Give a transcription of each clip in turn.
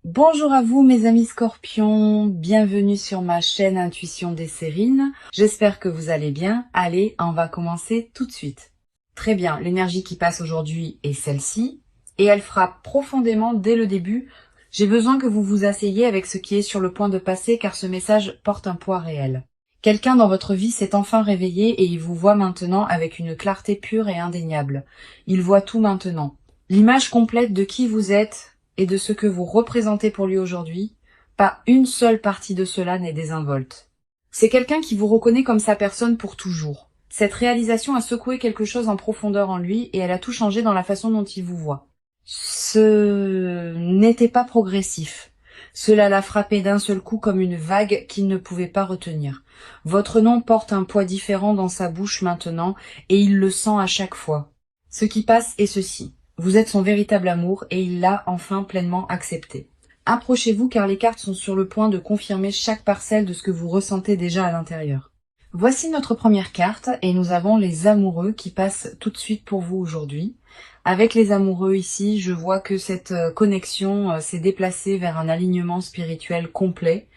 Bonjour à vous mes amis scorpions, bienvenue sur ma chaîne Intuition des Sérines. J'espère que vous allez bien. Allez, on va commencer tout de suite. Très bien, l'énergie qui passe aujourd'hui est celle-ci et elle frappe profondément dès le début. J'ai besoin que vous vous asseyiez avec ce qui est sur le point de passer car ce message porte un poids réel. Quelqu'un dans votre vie s'est enfin réveillé et il vous voit maintenant avec une clarté pure et indéniable. Il voit tout maintenant. L'image complète de qui vous êtes et de ce que vous représentez pour lui aujourd'hui, pas une seule partie de cela n'est désinvolte. C'est quelqu'un qui vous reconnaît comme sa personne pour toujours. Cette réalisation a secoué quelque chose en profondeur en lui et elle a tout changé dans la façon dont il vous voit. Ce n'était pas progressif. Cela l'a frappé d'un seul coup comme une vague qu'il ne pouvait pas retenir. Votre nom porte un poids différent dans sa bouche maintenant et il le sent à chaque fois. Ce qui passe est ceci. Vous êtes son véritable amour et il l'a enfin pleinement accepté. Approchez-vous car les cartes sont sur le point de confirmer chaque parcelle de ce que vous ressentez déjà à l'intérieur. Voici notre première carte et nous avons les amoureux qui passent tout de suite pour vous aujourd'hui. Avec les amoureux ici, je vois que cette connexion s'est déplacée vers un alignement spirituel complet.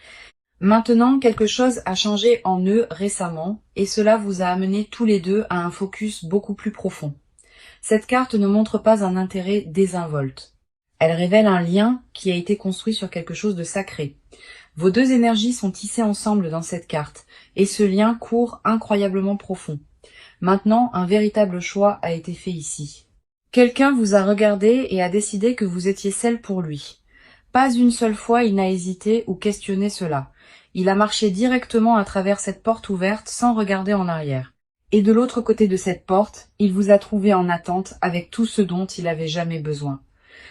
Maintenant, quelque chose a changé en eux récemment et cela vous a amené tous les deux à un focus beaucoup plus profond. Cette carte ne montre pas un intérêt désinvolte. Elle révèle un lien qui a été construit sur quelque chose de sacré. Vos deux énergies sont tissées ensemble dans cette carte, et ce lien court incroyablement profond. Maintenant, un véritable choix a été fait ici. Quelqu'un vous a regardé et a décidé que vous étiez celle pour lui. Pas une seule fois il n'a hésité ou questionné cela. Il a marché directement à travers cette porte ouverte sans regarder en arrière. Et de l'autre côté de cette porte, il vous a trouvé en attente avec tout ce dont il avait jamais besoin.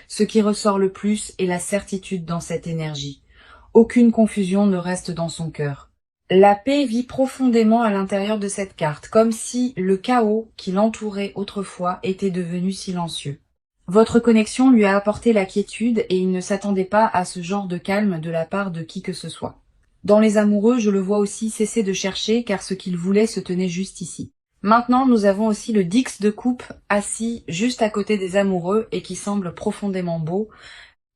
Ce qui ressort le plus est la certitude dans cette énergie. Aucune confusion ne reste dans son cœur. La paix vit profondément à l'intérieur de cette carte, comme si le chaos qui l'entourait autrefois était devenu silencieux. Votre connexion lui a apporté la quiétude et il ne s'attendait pas à ce genre de calme de la part de qui que ce soit. Dans les amoureux, je le vois aussi cesser de chercher car ce qu'il voulait se tenait juste ici. Maintenant, nous avons aussi le Dix de coupe assis juste à côté des amoureux et qui semble profondément beau.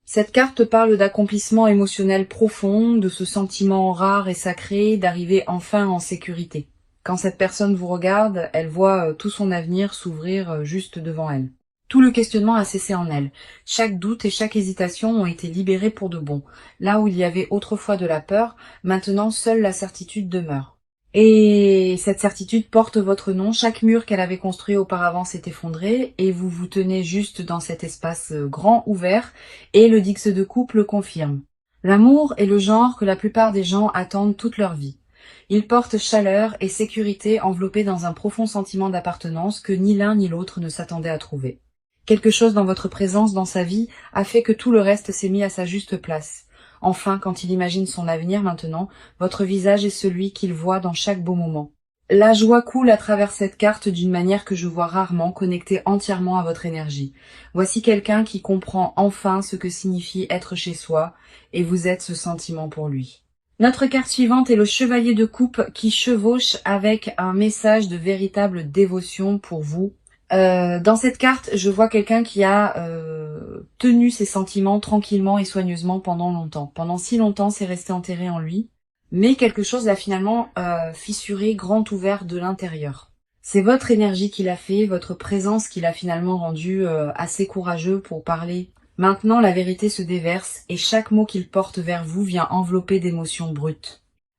Cette carte parle d'accomplissement émotionnel profond, de ce sentiment rare et sacré d'arriver enfin en sécurité. Quand cette personne vous regarde, elle voit tout son avenir s'ouvrir juste devant elle. Tout le questionnement a cessé en elle. Chaque doute et chaque hésitation ont été libérés pour de bon. Là où il y avait autrefois de la peur, maintenant seule la certitude demeure. Et cette certitude porte votre nom. Chaque mur qu'elle avait construit auparavant s'est effondré et vous vous tenez juste dans cet espace grand ouvert et le Dix de coupe le confirme. L'amour est le genre que la plupart des gens attendent toute leur vie. Il porte chaleur et sécurité enveloppés dans un profond sentiment d'appartenance que ni l'un ni l'autre ne s'attendait à trouver. Quelque chose dans votre présence dans sa vie a fait que tout le reste s'est mis à sa juste place. Enfin, quand il imagine son avenir maintenant, votre visage est celui qu'il voit dans chaque beau moment. La joie coule à travers cette carte d'une manière que je vois rarement, connectée entièrement à votre énergie. Voici quelqu'un qui comprend enfin ce que signifie être chez soi, et vous êtes ce sentiment pour lui. Notre carte suivante est le Chevalier de coupe qui chevauche avec un message de véritable dévotion pour vous. Dans cette carte, je vois quelqu'un qui a tenu ses sentiments tranquillement et soigneusement pendant longtemps. Pendant si longtemps, c'est resté enterré en lui. Mais quelque chose l'a finalement fissuré, grand ouvert de l'intérieur. C'est votre énergie qui l'a fait, votre présence qui l'a finalement rendu assez courageux pour parler. Maintenant, la vérité se déverse et chaque mot qu'il porte vers vous vient envelopper d'émotions brutes.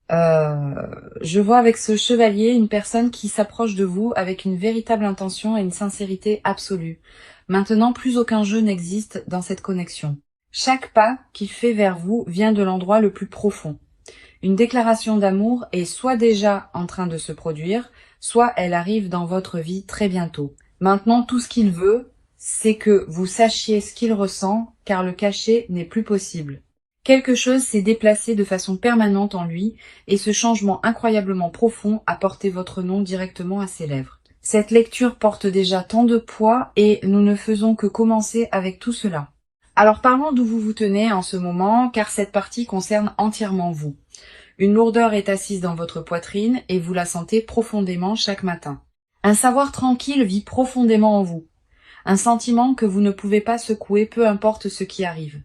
Je vois avec ce chevalier une personne qui s'approche de vous avec une véritable intention et une sincérité absolue. Maintenant, plus aucun jeu n'existe dans cette connexion. Chaque pas qu'il fait vers vous vient de l'endroit le plus profond. Une déclaration d'amour est soit déjà en train de se produire, soit elle arrive dans votre vie très bientôt. Maintenant, tout ce qu'il veut, c'est que vous sachiez ce qu'il ressent, car le cacher n'est plus possible. Quelque chose s'est déplacé de façon permanente en lui, et ce changement incroyablement profond a porté votre nom directement à ses lèvres. Cette lecture porte déjà tant de poids, et nous ne faisons que commencer avec tout cela. Alors parlons d'où vous vous tenez en ce moment, car cette partie concerne entièrement vous. Une lourdeur est assise dans votre poitrine, et vous la sentez profondément chaque matin. Un savoir tranquille vit profondément en vous. Un sentiment que vous ne pouvez pas secouer, peu importe ce qui arrive.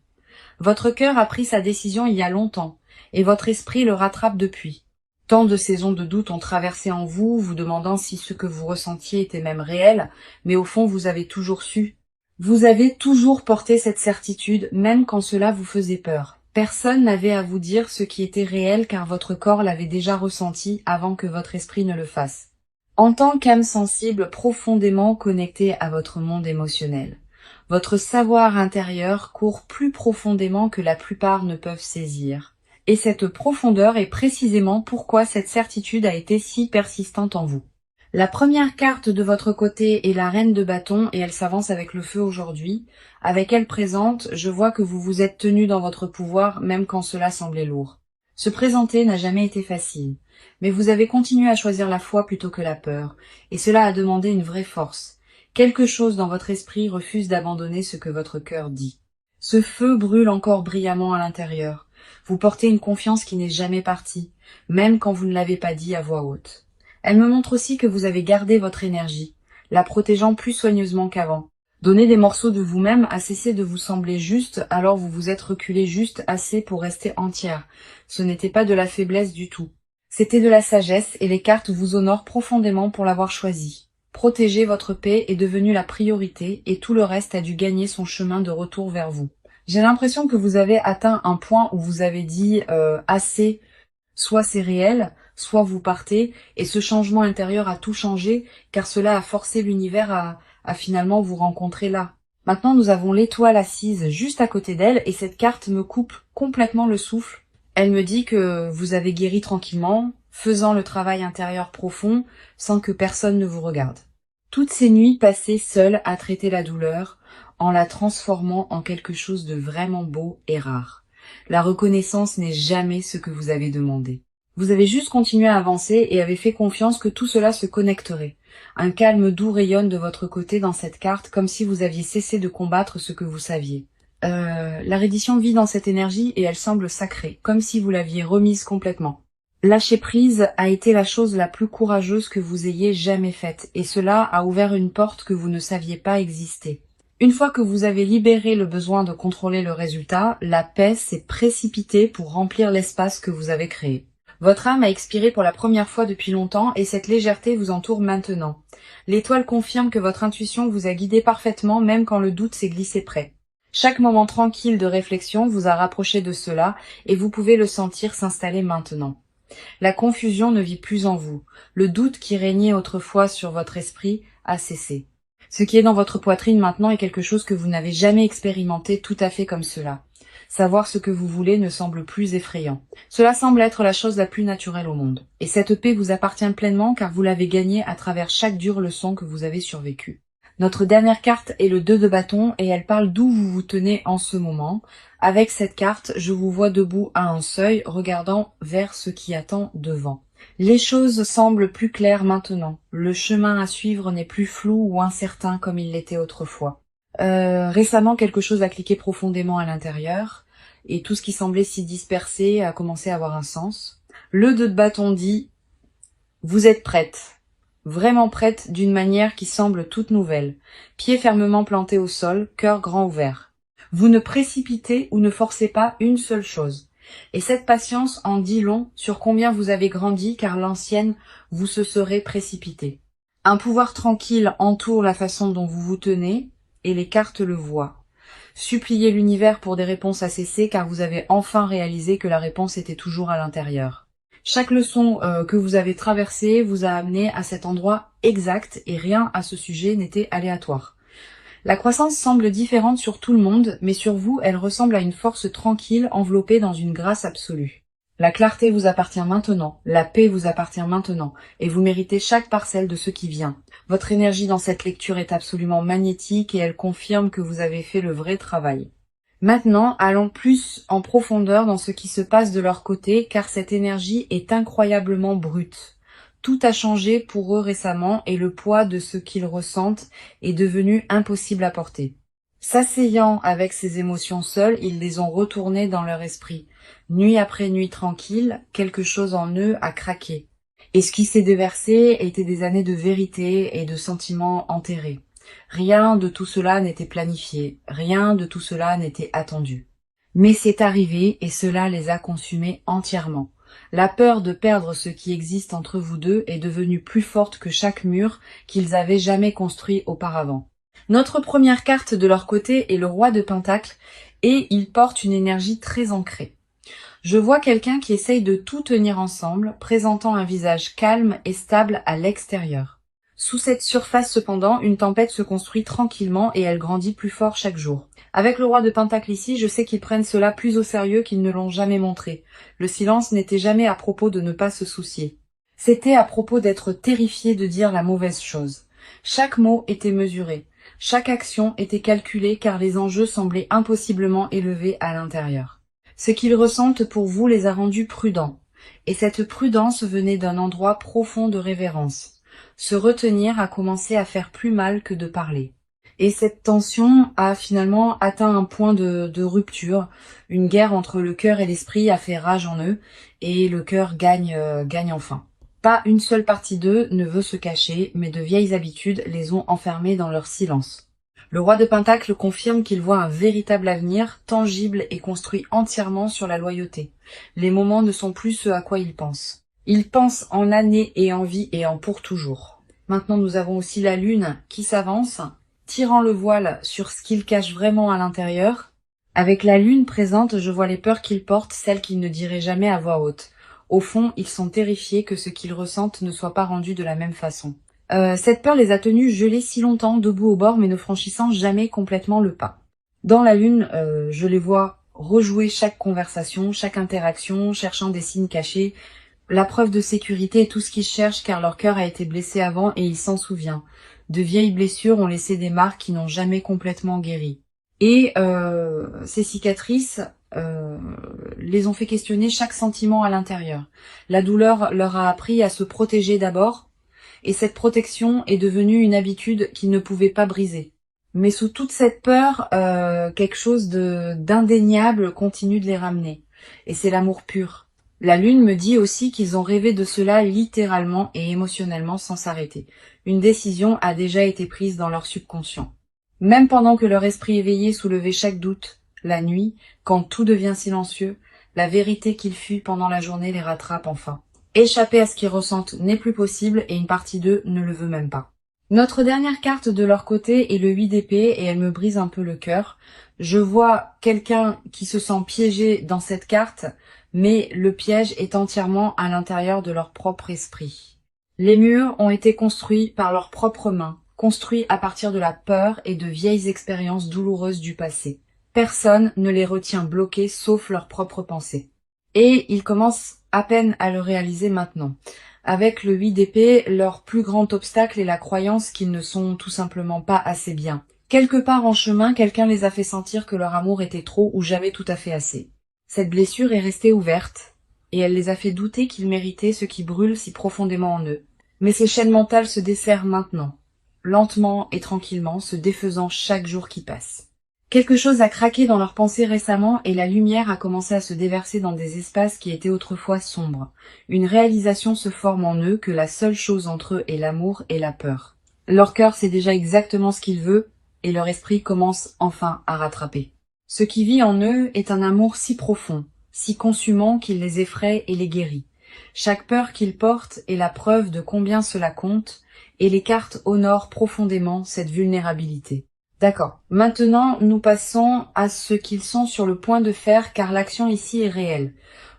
Votre cœur a pris sa décision il y a longtemps, et votre esprit le rattrape depuis. Tant de saisons de doute ont traversé en vous, vous demandant si ce que vous ressentiez était même réel, mais au fond vous avez toujours su. Vous avez toujours porté cette certitude, même quand cela vous faisait peur. Personne n'avait à vous dire ce qui était réel car votre corps l'avait déjà ressenti avant que votre esprit ne le fasse. En tant qu'âme sensible profondément connectée à votre monde émotionnel, votre savoir intérieur court plus profondément que la plupart ne peuvent saisir. Et cette profondeur est précisément pourquoi cette certitude a été si persistante en vous. La première carte de votre côté est la reine de bâton et elle s'avance avec le feu aujourd'hui. Avec elle présente, je vois que vous vous êtes tenu dans votre pouvoir même quand cela semblait lourd. Se présenter n'a jamais été facile, mais vous avez continué à choisir la foi plutôt que la peur, et cela a demandé une vraie force. Quelque chose dans votre esprit refuse d'abandonner ce que votre cœur dit. Ce feu brûle encore brillamment à l'intérieur. Vous portez une confiance qui n'est jamais partie, même quand vous ne l'avez pas dit à voix haute. Elle me montre aussi que vous avez gardé votre énergie, la protégeant plus soigneusement qu'avant. Donner des morceaux de vous-même a cessé de vous sembler juste, alors vous vous êtes reculé juste assez pour rester entière. Ce n'était pas de la faiblesse du tout. C'était de la sagesse et les cartes vous honorent profondément pour l'avoir choisi. Protéger votre paix est devenu la priorité et tout le reste a dû gagner son chemin de retour vers vous. J'ai l'impression que vous avez atteint un point où vous avez dit assez, soit c'est réel, soit vous partez, et ce changement intérieur a tout changé, car cela a forcé l'univers à finalement vous rencontrer là. Maintenant nous avons l'étoile assise juste à côté d'elle, et cette carte me coupe complètement le souffle. Elle me dit que vous avez guéri tranquillement, faisant le travail intérieur profond, sans que personne ne vous regarde. Toutes ces nuits passées seules à traiter la douleur, en la transformant en quelque chose de vraiment beau et rare. La reconnaissance n'est jamais ce que vous avez demandé. Vous avez juste continué à avancer et avez fait confiance que tout cela se connecterait. Un calme doux rayonne de votre côté dans cette carte, comme si vous aviez cessé de combattre ce que vous saviez. La reddition vit dans cette énergie et elle semble sacrée, comme si vous l'aviez remise complètement. Lâcher prise a été la chose la plus courageuse que vous ayez jamais faite, et cela a ouvert une porte que vous ne saviez pas exister. Une fois que vous avez libéré le besoin de contrôler le résultat, la paix s'est précipitée pour remplir l'espace que vous avez créé. Votre âme a expiré pour la première fois depuis longtemps et cette légèreté vous entoure maintenant. L'étoile confirme que votre intuition vous a guidé parfaitement même quand le doute s'est glissé près. Chaque moment tranquille de réflexion vous a rapproché de cela et vous pouvez le sentir s'installer maintenant. La confusion ne vit plus en vous. Le doute qui régnait autrefois sur votre esprit a cessé. Ce qui est dans votre poitrine maintenant est quelque chose que vous n'avez jamais expérimenté tout à fait comme cela. Savoir ce que vous voulez ne semble plus effrayant. Cela semble être la chose la plus naturelle au monde. Et cette paix vous appartient pleinement car vous l'avez gagnée à travers chaque dure leçon que vous avez survécue. Notre dernière carte est le 2 de bâton et elle parle d'où vous vous tenez en ce moment. Avec cette carte, je vous vois debout à un seuil, regardant vers ce qui attend devant. Les choses semblent plus claires maintenant. Le chemin à suivre n'est plus flou ou incertain comme il l'était autrefois. Récemment, quelque chose a cliqué profondément à l'intérieur et tout ce qui semblait si dispersé a commencé à avoir un sens. Le 2 de bâton dit « Vous êtes prête ». Vraiment prête d'une manière qui semble toute nouvelle, pieds fermement plantés au sol, cœur grand ouvert. Vous ne précipitez ou ne forcez pas une seule chose. Et cette patience en dit long sur combien vous avez grandi car l'ancienne vous se serait précipité. Un pouvoir tranquille entoure la façon dont vous vous tenez et les cartes le voient. Suppliez l'univers pour des réponses à cesser car vous avez enfin réalisé que la réponse était toujours à l'intérieur. Chaque leçon que vous avez traversée vous a amené à cet endroit exact et rien à ce sujet n'était aléatoire. La croissance semble différente sur tout le monde, mais sur vous, elle ressemble à une force tranquille enveloppée dans une grâce absolue. La clarté vous appartient maintenant, la paix vous appartient maintenant, et vous méritez chaque parcelle de ce qui vient. Votre énergie dans cette lecture est absolument magnétique et elle confirme que vous avez fait le vrai travail. Maintenant, allons plus en profondeur dans ce qui se passe de leur côté, car cette énergie est incroyablement brute. Tout a changé pour eux récemment et le poids de ce qu'ils ressentent est devenu impossible à porter. S'asseyant avec ces émotions seules, ils les ont retournées dans leur esprit. Nuit après nuit tranquille, quelque chose en eux a craqué. Et ce qui s'est déversé était des années de vérité et de sentiments enterrés. Rien de tout cela n'était planifié, rien de tout cela n'était attendu. Mais c'est arrivé et cela les a consumés entièrement. La peur de perdre ce qui existe entre vous deux est devenue plus forte que chaque mur qu'ils avaient jamais construit auparavant. Notre première carte de leur côté est le roi de Pentacles et il porte une énergie très ancrée. Je vois quelqu'un qui essaye de tout tenir ensemble, présentant un visage calme et stable à l'extérieur. Sous cette surface cependant, une tempête se construit tranquillement et elle grandit plus fort chaque jour. Avec le roi de Pentacle ici, je sais qu'ils prennent cela plus au sérieux qu'ils ne l'ont jamais montré. Le silence n'était jamais à propos de ne pas se soucier. C'était à propos d'être terrifié de dire la mauvaise chose. Chaque mot était mesuré. Chaque action était calculée car les enjeux semblaient impossiblement élevés à l'intérieur. Ce qu'ils ressentent pour vous les a rendus prudents. Et cette prudence venait d'un endroit profond de révérence. Se retenir a commencé à faire plus mal que de parler. Et cette tension a finalement atteint un point de rupture. Une guerre entre le cœur et l'esprit a fait rage en eux, et le cœur gagne enfin. Pas une seule partie d'eux ne veut se cacher, mais de vieilles habitudes les ont enfermés dans leur silence. Le roi de Pentacle confirme qu'il voit un véritable avenir, tangible et construit entièrement sur la loyauté. Les moments ne sont plus ce à quoi il pense. Il pense en années et en vie et en pour toujours. Maintenant nous avons aussi la lune qui s'avance, tirant le voile sur ce qu'il cache vraiment à l'intérieur. Avec la lune présente, je vois les peurs qu'ils portent, celles qu'ils ne diraient jamais à voix haute. Au fond, ils sont terrifiés que ce qu'ils ressentent ne soit pas rendu de la même façon. Cette peur les a tenus gelés si longtemps, debout au bord, mais ne franchissant jamais complètement le pas. Dans la lune, je les vois rejouer chaque conversation, chaque interaction, cherchant des signes cachés, la preuve de sécurité et tout ce qu'ils cherchent car leur cœur a été blessé avant et il s'en souvient. De vieilles blessures ont laissé des marques qui n'ont jamais complètement guéri. Et ces cicatrices les ont fait questionner chaque sentiment à l'intérieur. La douleur leur a appris à se protéger d'abord, et cette protection est devenue une habitude qu'ils ne pouvaient pas briser. Mais sous toute cette peur, quelque chose d'indéniable continue de les ramener, et c'est l'amour pur. La lune me dit aussi qu'ils ont rêvé de cela littéralement et émotionnellement sans s'arrêter. Une décision a déjà été prise dans leur subconscient. Même pendant que leur esprit éveillé soulevait chaque doute, la nuit, quand tout devient silencieux, la vérité qu'ils fuient pendant la journée les rattrape enfin. Échapper à ce qu'ils ressentent n'est plus possible et une partie d'eux ne le veut même pas. Notre dernière carte de leur côté est le 8 d'épée et elle me brise un peu le cœur. Je vois quelqu'un qui se sent piégé dans cette carte, mais le piège est entièrement à l'intérieur de leur propre esprit. Les murs ont été construits par leurs propres mains, construits à partir de la peur et de vieilles expériences douloureuses du passé. Personne ne les retient bloqués sauf leurs propres pensées. Et ils commencent à peine à le réaliser maintenant. Avec le 8 d'épée, leur plus grand obstacle est la croyance qu'ils ne sont tout simplement pas assez bien. Quelque part en chemin, quelqu'un les a fait sentir que leur amour était trop ou jamais tout à fait assez. Cette blessure est restée ouverte, et elle les a fait douter qu'ils méritaient ce qui brûle si profondément en eux. Mais ces chaînes mentales se desserrent maintenant, lentement et tranquillement, se défaisant chaque jour qui passe. Quelque chose a craqué dans leurs pensées récemment et la lumière a commencé à se déverser dans des espaces qui étaient autrefois sombres. Une réalisation se forme en eux que la seule chose entre eux est l'amour et la peur. Leur cœur sait déjà exactement ce qu'il veut et leur esprit commence enfin à rattraper. Ce qui vit en eux est un amour si profond, si consumant qu'il les effraie et les guérit. Chaque peur qu'ils portent est la preuve de combien cela compte et les cartes honorent profondément cette vulnérabilité. D'accord. Maintenant, nous passons à ce qu'ils sont sur le point de faire car l'action ici est réelle.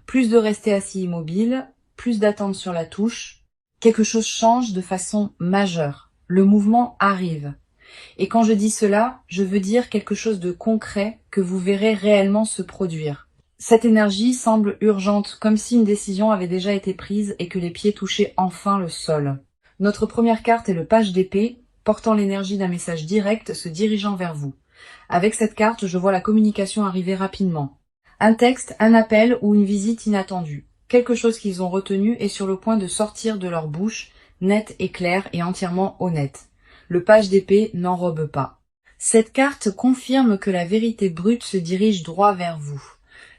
Plus de rester assis immobile, plus d'attendre sur la touche. Quelque chose change de façon majeure. Le mouvement arrive. Et quand je dis cela, je veux dire quelque chose de concret que vous verrez réellement se produire. Cette énergie semble urgente, comme si une décision avait déjà été prise et que les pieds touchaient enfin le sol. Notre première carte est le page d'épée, portant l'énergie d'un message direct se dirigeant vers vous. Avec cette carte, je vois la communication arriver rapidement. Un texte, un appel ou une visite inattendue. Quelque chose qu'ils ont retenu est sur le point de sortir de leur bouche, net et clair et entièrement honnête. Le page d'épée n'enrobe pas. Cette carte confirme que la vérité brute se dirige droit vers vous.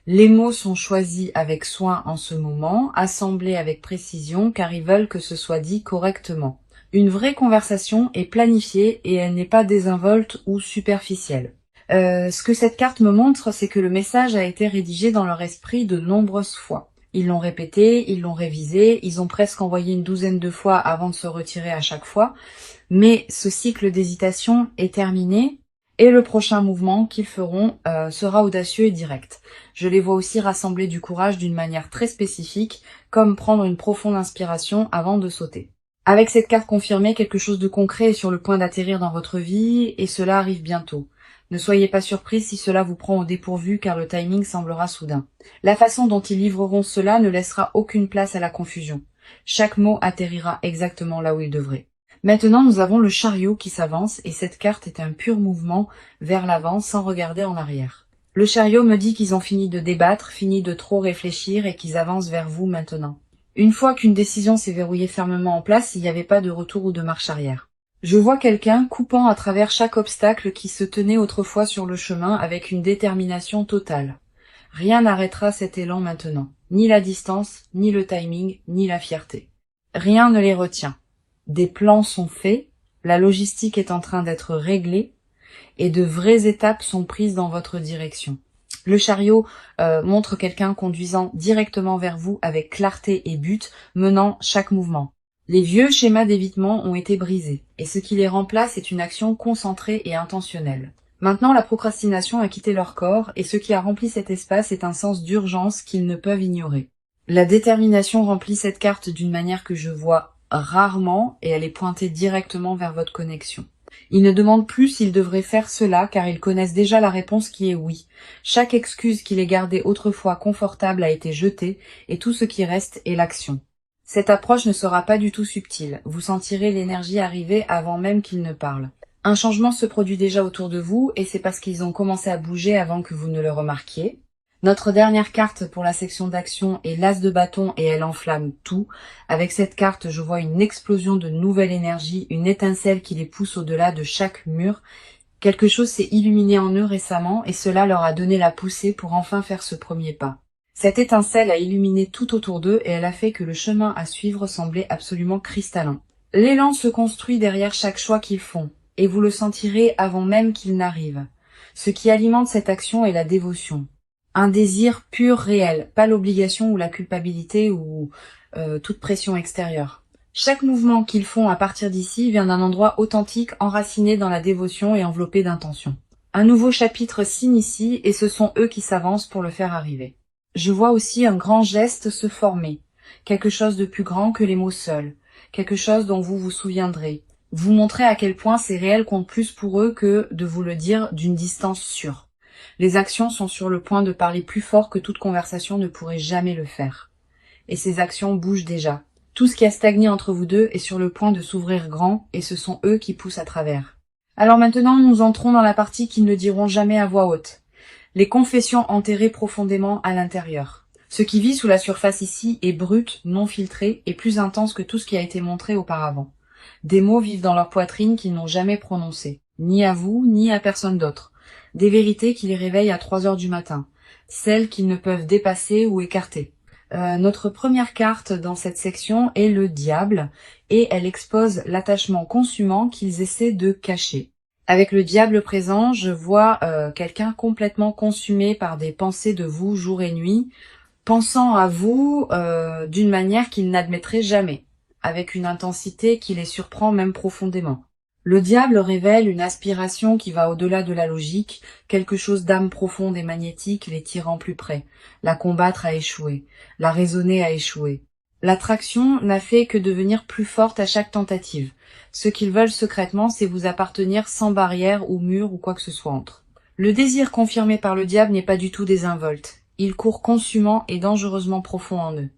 Les mots sont choisis avec soin en ce moment, assemblés avec précision car ils veulent que ce soit dit correctement. Une vraie conversation est planifiée et elle n'est pas désinvolte ou superficielle. Ce que cette carte me montre, c'est que le message a été rédigé dans leur esprit de nombreuses fois. Ils l'ont répété, ils l'ont révisé, ils ont presque envoyé une douzaine de fois avant de se retirer à chaque fois. Mais ce cycle d'hésitation est terminé et le prochain mouvement qu'ils feront sera audacieux et direct. Je les vois aussi rassembler du courage d'une manière très spécifique, comme prendre une profonde inspiration avant de sauter. Avec cette carte confirmée, quelque chose de concret est sur le point d'atterrir dans votre vie et cela arrive bientôt. Ne soyez pas surpris si cela vous prend au dépourvu car le timing semblera soudain. La façon dont ils livreront cela ne laissera aucune place à la confusion. Chaque mot atterrira exactement là où il devrait. Maintenant, nous avons le chariot qui s'avance et cette carte est un pur mouvement vers l'avant sans regarder en arrière. Le chariot me dit qu'ils ont fini de débattre, fini de trop réfléchir et qu'ils avancent vers vous maintenant. Une fois qu'une décision s'est verrouillée fermement en place, il n'y avait pas de retour ou de marche arrière. Je vois quelqu'un coupant à travers chaque obstacle qui se tenait autrefois sur le chemin avec une détermination totale. Rien n'arrêtera cet élan maintenant, ni la distance, ni le timing, ni la fierté. Rien ne les retient. Des plans sont faits, la logistique est en train d'être réglée et de vraies étapes sont prises dans votre direction. Le chariot montre quelqu'un conduisant directement vers vous avec clarté et but, menant chaque mouvement. Les vieux schémas d'évitement ont été brisés, et ce qui les remplace est une action concentrée et intentionnelle. Maintenant, la procrastination a quitté leur corps, et ce qui a rempli cet espace est un sens d'urgence qu'ils ne peuvent ignorer. La détermination remplit cette carte d'une manière que je vois rarement, et elle est pointée directement vers votre connexion. Ils ne demandent plus s'ils devraient faire cela, car ils connaissent déjà la réponse qui est oui. Chaque excuse qui les gardait autrefois confortable a été jetée, et tout ce qui reste est l'action. Cette approche ne sera pas du tout subtile. Vous sentirez l'énergie arriver avant même qu'ils ne parlent. Un changement se produit déjà autour de vous et c'est parce qu'ils ont commencé à bouger avant que vous ne le remarquiez. Notre dernière carte pour la section d'action est l'As de bâton et elle enflamme tout. Avec cette carte, je vois une explosion de nouvelle énergie, une étincelle qui les pousse au-delà de chaque mur. Quelque chose s'est illuminé en eux récemment et cela leur a donné la poussée pour enfin faire ce premier pas. Cette étincelle a illuminé tout autour d'eux et elle a fait que le chemin à suivre semblait absolument cristallin. L'élan se construit derrière chaque choix qu'ils font, et vous le sentirez avant même qu'il n'arrive. Ce qui alimente cette action est la dévotion. Un désir pur réel, pas l'obligation ou la culpabilité ou toute pression extérieure. Chaque mouvement qu'ils font à partir d'ici vient d'un endroit authentique, enraciné dans la dévotion et enveloppé d'intention. Un nouveau chapitre s'initie et ce sont eux qui s'avancent pour le faire arriver. Je vois aussi un grand geste se former, quelque chose de plus grand que les mots seuls, quelque chose dont vous vous souviendrez. Vous montrez à quel point ces réels comptent plus pour eux que de vous le dire d'une distance sûre. Les actions sont sur le point de parler plus fort que toute conversation ne pourrait jamais le faire. Et ces actions bougent déjà. Tout ce qui a stagné entre vous deux est sur le point de s'ouvrir grand et ce sont eux qui poussent à travers. Alors maintenant, nous entrons dans la partie qu'ils ne diront jamais à voix haute. Les confessions enterrées profondément à l'intérieur. Ce qui vit sous la surface ici est brut, non filtré et plus intense que tout ce qui a été montré auparavant. Des mots vivent dans leur poitrine qu'ils n'ont jamais prononcés, ni à vous, ni à personne d'autre. Des vérités qui les réveillent à 3 heures du matin, celles qu'ils ne peuvent dépasser ou écarter. Notre première carte dans cette section est le diable et elle expose l'attachement consumant qu'ils essaient de cacher. Avec le diable présent, je vois quelqu'un complètement consumé par des pensées de vous jour et nuit, pensant à vous d'une manière qu'il n'admettrait jamais, avec une intensité qui les surprend même profondément. Le diable révèle une aspiration qui va au-delà de la logique, quelque chose d'âme profonde et magnétique les tirant plus près. La combattre a échoué, la raisonner a échoué. L'attraction n'a fait que devenir plus forte à chaque tentative. Ce qu'ils veulent secrètement, c'est vous appartenir sans barrière ou mur ou quoi que ce soit entre. Le désir confirmé par le diable n'est pas du tout désinvolte. Il court consumant et dangereusement profond en eux.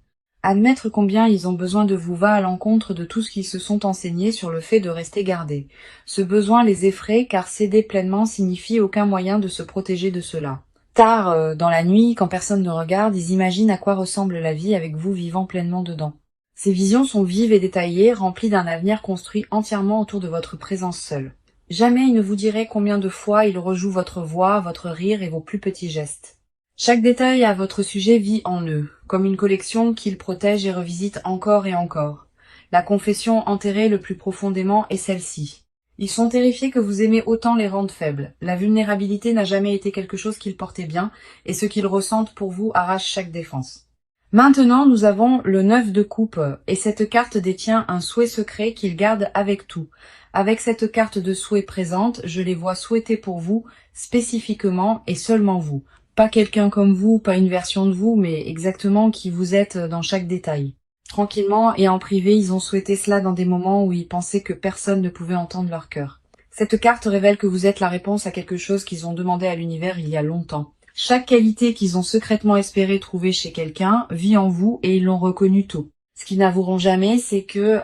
Admettre combien ils ont besoin de vous va à l'encontre de tout ce qu'ils se sont enseignés sur le fait de rester gardés. Ce besoin les effraie car céder pleinement signifie aucun moyen de se protéger de cela. Tard, dans la nuit, quand personne ne regarde, ils imaginent à quoi ressemble la vie avec vous vivant pleinement dedans. Ces visions sont vives et détaillées, remplies d'un avenir construit entièrement autour de votre présence seule. Jamais ils ne vous diraient combien de fois ils rejouent votre voix, votre rire et vos plus petits gestes. Chaque détail à votre sujet vit en eux, comme une collection qu'ils protègent et revisitent encore et encore. La confession enterrée le plus profondément est celle-ci. Ils sont terrifiés que vous aimez autant les rendre faibles. La vulnérabilité n'a jamais été quelque chose qu'ils portaient bien, et ce qu'ils ressentent pour vous arrache chaque défense. Maintenant, nous avons le 9 de coupe, et cette carte détient un souhait secret qu'ils gardent avec tout. Avec cette carte de souhait présente, je les vois souhaiter pour vous, spécifiquement et seulement vous. Pas quelqu'un comme vous, pas une version de vous, mais exactement qui vous êtes dans chaque détail. Tranquillement et en privé, ils ont souhaité cela dans des moments où ils pensaient que personne ne pouvait entendre leur cœur. Cette carte révèle que vous êtes la réponse à quelque chose qu'ils ont demandé à l'univers il y a longtemps. Chaque qualité qu'ils ont secrètement espéré trouver chez quelqu'un vit en vous et ils l'ont reconnu tôt. Ce qu'ils n'avoueront jamais, c'est que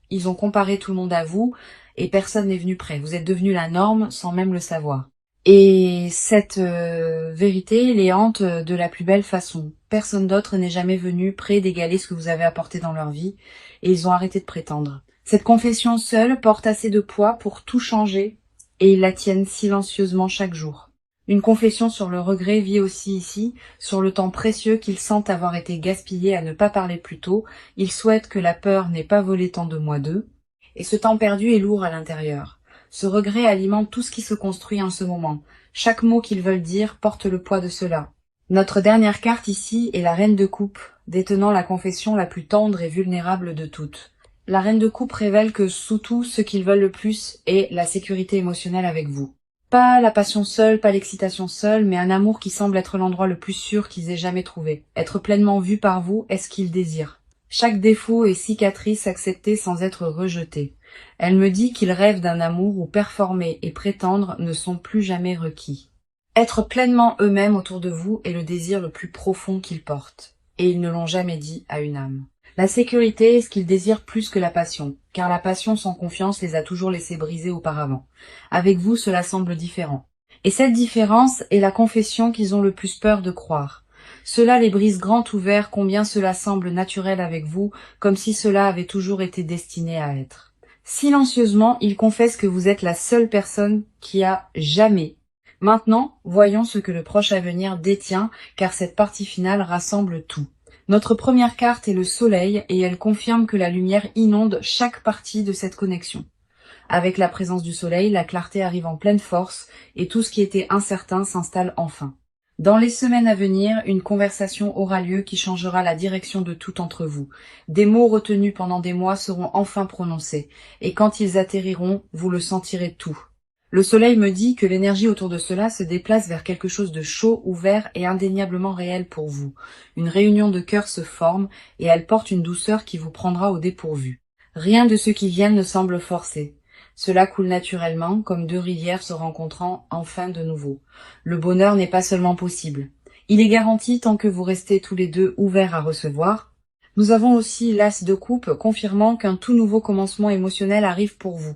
ils ont comparé tout le monde à vous et personne n'est venu près. Vous êtes devenu la norme sans même le savoir. Et cette vérité les hante de la plus belle façon. Personne d'autre n'est jamais venu près d'égaler ce que vous avez apporté dans leur vie et ils ont arrêté de prétendre. Cette confession seule porte assez de poids pour tout changer et ils la tiennent silencieusement chaque jour. Une confession sur le regret vit aussi ici, sur le temps précieux qu'ils sentent avoir été gaspillé à ne pas parler plus tôt. Ils souhaitent que la peur n'ait pas volé tant de moi d'eux. Et ce temps perdu est lourd à l'intérieur. Ce regret alimente tout ce qui se construit en ce moment. Chaque mot qu'ils veulent dire porte le poids de cela. Notre dernière carte ici est la Reine de Coupe, détenant la confession la plus tendre et vulnérable de toutes. La Reine de Coupe révèle que sous tout, ce qu'ils veulent le plus est la sécurité émotionnelle avec vous. Pas la passion seule, pas l'excitation seule, mais un amour qui semble être l'endroit le plus sûr qu'ils aient jamais trouvé. Être pleinement vu par vous est ce qu'ils désirent. Chaque défaut et cicatrice acceptée sans être rejetée. Elle me dit qu'ils rêvent d'un amour où performer et prétendre ne sont plus jamais requis. Être pleinement eux-mêmes autour de vous est le désir le plus profond qu'ils portent. Et ils ne l'ont jamais dit à une âme. La sécurité est ce qu'ils désirent plus que la passion, car la passion sans confiance les a toujours laissés briser auparavant. Avec vous, cela semble différent. Et cette différence est la confession qu'ils ont le plus peur de croire. Cela les brise grand ouvert combien cela semble naturel avec vous, comme si cela avait toujours été destiné à être. Silencieusement, ils confessent que vous êtes la seule personne qui a jamais. Maintenant, voyons ce que le proche avenir détient, car cette partie finale rassemble tout. Notre première carte est le soleil et elle confirme que la lumière inonde chaque partie de cette connexion. Avec la présence du soleil, la clarté arrive en pleine force et tout ce qui était incertain s'installe enfin. Dans les semaines à venir, une conversation aura lieu qui changera la direction de tout entre vous. Des mots retenus pendant des mois seront enfin prononcés et quand ils atterriront, vous le sentirez tout. Le soleil me dit que l'énergie autour de cela se déplace vers quelque chose de chaud, ouvert et indéniablement réel pour vous. Une réunion de cœurs se forme et elle porte une douceur qui vous prendra au dépourvu. Rien de ce qui vient ne semble forcé. Cela coule naturellement, comme deux rivières se rencontrant enfin de nouveau. Le bonheur n'est pas seulement possible. Il est garanti tant que vous restez tous les deux ouverts à recevoir. Nous avons aussi l'As de coupe, confirmant qu'un tout nouveau commencement émotionnel arrive pour vous.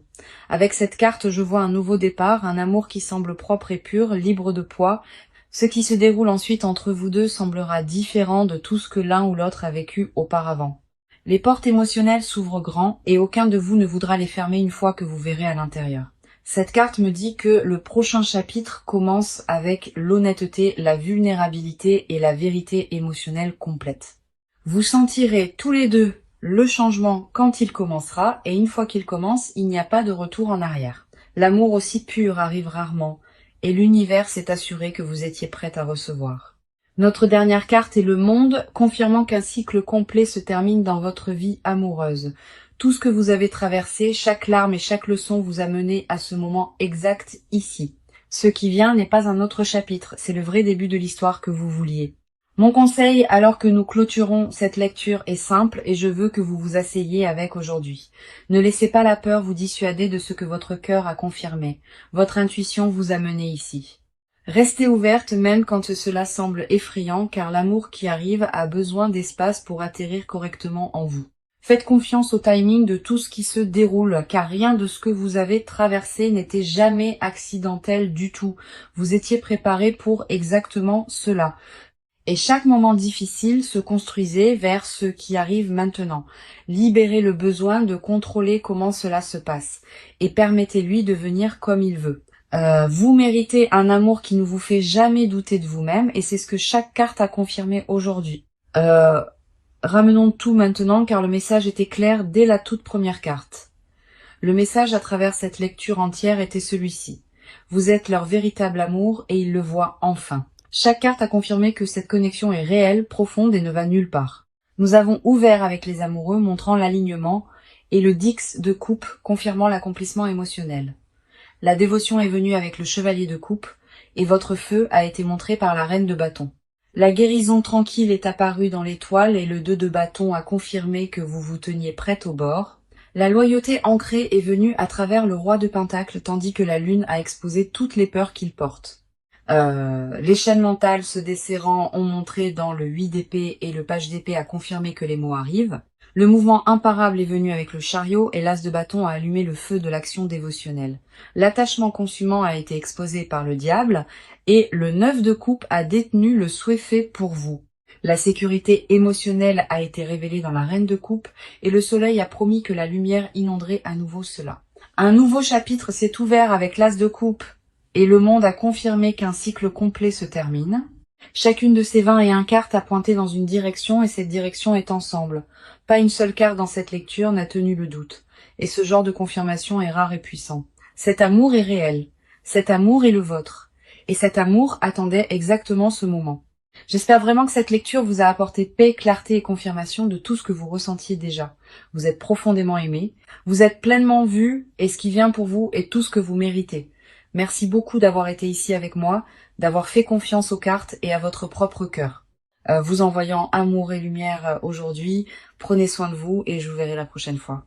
Avec cette carte, je vois un nouveau départ, un amour qui semble propre et pur, libre de poids. Ce qui se déroule ensuite entre vous deux semblera différent de tout ce que l'un ou l'autre a vécu auparavant. Les portes émotionnelles s'ouvrent grand et aucun de vous ne voudra les fermer une fois que vous verrez à l'intérieur. Cette carte me dit que le prochain chapitre commence avec l'honnêteté, la vulnérabilité et la vérité émotionnelle complète. Vous sentirez tous les deux le changement quand il commencera, et une fois qu'il commence, il n'y a pas de retour en arrière. L'amour aussi pur arrive rarement, et l'univers s'est assuré que vous étiez prête à recevoir. Notre dernière carte est le monde, confirmant qu'un cycle complet se termine dans votre vie amoureuse. Tout ce que vous avez traversé, chaque larme et chaque leçon vous a mené à ce moment exact ici. Ce qui vient n'est pas un autre chapitre, c'est le vrai début de l'histoire que vous vouliez. Mon conseil, alors que nous clôturons cette lecture, est simple et je veux que vous vous asseyiez avec aujourd'hui. Ne laissez pas la peur vous dissuader de ce que votre cœur a confirmé. Votre intuition vous a mené ici. Restez ouverte même quand cela semble effrayant, car l'amour qui arrive a besoin d'espace pour atterrir correctement en vous. Faites confiance au timing de tout ce qui se déroule, car rien de ce que vous avez traversé n'était jamais accidentel du tout. Vous étiez préparé pour exactement cela. Et chaque moment difficile se construisait vers ce qui arrive maintenant. Libérez le besoin de contrôler comment cela se passe et permettez-lui de venir comme il veut. Vous méritez un amour qui ne vous fait jamais douter de vous-même et c'est ce que chaque carte a confirmé aujourd'hui. Ramenons tout maintenant car le message était clair dès la toute première carte. Le message à travers cette lecture entière était celui-ci. Vous êtes leur véritable amour et ils le voient enfin. Chaque carte a confirmé que cette connexion est réelle, profonde et ne va nulle part. Nous avons ouvert avec les amoureux, montrant l'alignement, et le Dix de coupe, confirmant l'accomplissement émotionnel. La dévotion est venue avec le chevalier de coupe, et votre feu a été montré par la reine de bâton. La guérison tranquille est apparue dans l'étoile et le 2 de bâton a confirmé que vous vous teniez prête au bord. La loyauté ancrée est venue à travers le roi de pentacle tandis que la lune a exposé toutes les peurs qu'il porte. Les chaînes mentales se desserrant ont montré dans le 8 d'épée et le page d'épée a confirmé que les mots arrivent. Le mouvement imparable est venu avec le chariot et l'as de bâton a allumé le feu de l'action dévotionnelle. L'attachement consumant a été exposé par le diable et le 9 de coupe a détenu le souhait fait pour vous. La sécurité émotionnelle a été révélée dans la reine de coupe et le soleil a promis que la lumière inonderait à nouveau cela. Un nouveau chapitre s'est ouvert avec l'as de coupe et le monde a confirmé qu'un cycle complet se termine. Chacune de ces 21 cartes a pointé dans une direction et cette direction est ensemble. Pas une seule carte dans cette lecture n'a tenu le doute. Et ce genre de confirmation est rare et puissant. Cet amour est réel. Cet amour est le vôtre. Et cet amour attendait exactement ce moment. J'espère vraiment que cette lecture vous a apporté paix, clarté et confirmation de tout ce que vous ressentiez déjà. Vous êtes profondément aimé, vous êtes pleinement vu et ce qui vient pour vous est tout ce que vous méritez. Merci beaucoup d'avoir été ici avec moi, d'avoir fait confiance aux cartes et à votre propre cœur. Vous envoyant amour et lumière aujourd'hui, prenez soin de vous et je vous verrai la prochaine fois.